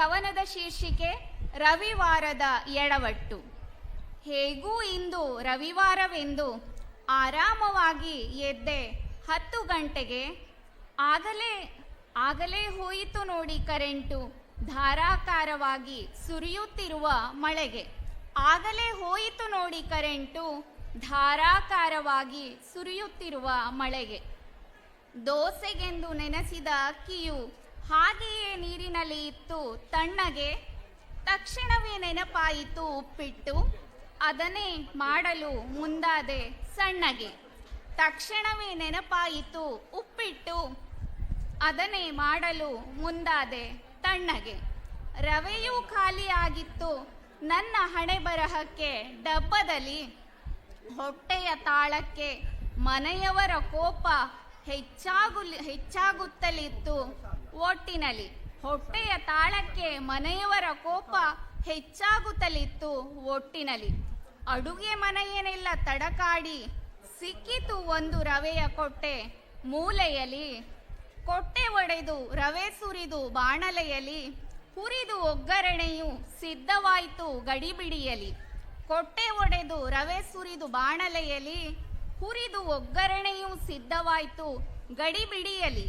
ಕವನದ ಶೀರ್ಷಿಕೆ ರವಿವಾರದ ಎಡವಟ್ಟು. ಹೇಗೂ ಇಂದು ರವಿವಾರವೆಂದು ಆರಾಮವಾಗಿ ಎದ್ದೆ 10 ಗಂಟೆಗೆ. ಆಗಲೇ ಹೋಯಿತು ನೋಡಿ ಕರೆಂಟು, ಧಾರಾಕಾರವಾಗಿ ಸುರಿಯುತ್ತಿರುವ ಮಳೆಗೆ. ಆಗಲೇ ಹೋಯಿತು ನೋಡಿ ಕರೆಂಟು, ಧಾರಾಕಾರವಾಗಿ ಸುರಿಯುತ್ತಿರುವ ಮಳೆಗೆ. ದೋಸೆಗೆಂದು ನೆನೆಸಿದ ಅಕ್ಕಿಯು ಹಾಗೆಯೇ ನೀರಿನಲ್ಲಿ ಇತ್ತು ತಣ್ಣಗೆ. ತಕ್ಷಣವೇ ನೆನಪಾಯಿತು ಉಪ್ಪಿಟ್ಟು, ಅದನ್ನೇ ಮಾಡಲು ಮುಂದಾದೆ ಸಣ್ಣಗೆ. ತಕ್ಷಣವೇ ನೆನಪಾಯಿತು ಉಪ್ಪಿಟ್ಟು, ಅದನ್ನೇ ಮಾಡಲು ಮುಂದಾದೆ ತಣ್ಣಗೆ. ರವೆಯೂ ಖಾಲಿಯಾಗಿತ್ತು ನನ್ನ ಹಣೆ ಬರಹಕ್ಕೆ ಡಬ್ಬದಲ್ಲಿ. ಹೊಟ್ಟೆಯ ತಾಳಕ್ಕೆ ಮನೆಯವರ ಕೋಪ ಹೆಚ್ಚಾಗುತ್ತಲಿತ್ತು ಒಟ್ಟಿನಲ್ಲಿ. ಹೊಟ್ಟೆಯ ತಾಳಕ್ಕೆ ಮನೆಯವರ ಕೋಪ ಹೆಚ್ಚಾಗುತ್ತಲಿತ್ತು ಒಟ್ಟಿನಲ್ಲಿ. ಅಡುಗೆ ಮನೆಯನ್ನೆಲ್ಲ ತಡಕಾಡಿ ಸಿಕ್ಕಿತು ಒಂದು ರವೆಯ ಕೊಟ್ಟೆ ಮೂಲೆಯಲ್ಲಿ. ಕೊಟ್ಟೆ ಒಡೆದು ರವೆ ಸುರಿದು ಬಾಣಲೆಯಲ್ಲಿ, ಹುರಿದು ಒಗ್ಗರಣೆಯು ಸಿದ್ಧವಾಯಿತು ಗಡಿಬಿಡಿಯಲಿ. ಕೊಟ್ಟೆ ಒಡೆದು ರವೆ ಸುರಿದು ಬಾಣಲೆಯಲ್ಲಿ, ಹುರಿದು ಒಗ್ಗರಣೆಯು ಸಿದ್ಧವಾಯಿತು ಗಡಿಬಿಡಿಯಲಿ.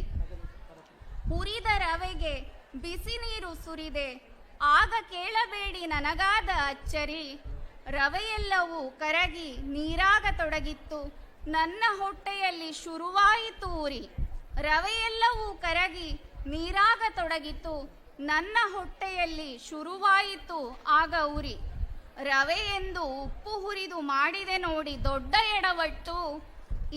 ಹುರಿದ ರವೆಗೆ ಬಿಸಿ ನೀರು ಸುರಿದೆ, ಆಗ ಕೇಳಬೇಡಿ ನನಗಾದ ಅಚ್ಚರಿ. ರವೆಯೆಲ್ಲವೂ ಕರಗಿ ನೀರಾಗತೊಡಗಿತ್ತು, ನನ್ನ ಹೊಟ್ಟೆಯಲ್ಲಿ ಶುರುವಾಯಿತು ಉರಿ. ರವೆಯೆಲ್ಲವೂ ಕರಗಿ ನೀರಾಗತೊಡಗಿತು, ನನ್ನ ಹೊಟ್ಟೆಯಲ್ಲಿ ಶುರುವಾಯಿತು ಆಗ ಉರಿ. ರವೆ ಎಂದು ಉಪ್ಪು ಹುರಿದು ಮಾಡಿದೆ ನೋಡಿ ದೊಡ್ಡ ಎಡವಟ್ಟು.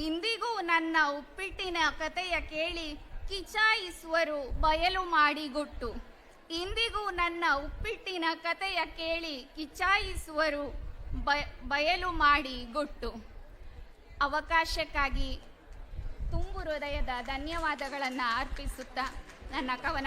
ಇಂದಿಗೂ ನನ್ನ ಉಪ್ಪಿಟ್ಟಿನ ಕಥೆಯ ಕೇಳಿ ಕಿಚಾಯಿಸುವರು ಬಯಲು ಮಾಡಿ ಗುಟ್ಟು. ಇಂದಿಗೂ ನನ್ನ ಉಪ್ಪಿಟ್ಟಿನ ಕಥೆಯ ಕೇಳಿ ಕಿಚಾಯಿಸುವರು ಬಯಲು ಮಾಡಿ ಗುಟ್ಟು. ಅವಕಾಶಕ್ಕಾಗಿ ತುಂಬು ಹೃದಯದ ಧನ್ಯವಾದಗಳನ್ನು ಅರ್ಪಿಸುತ್ತಾ ನನ್ನ ಕವನ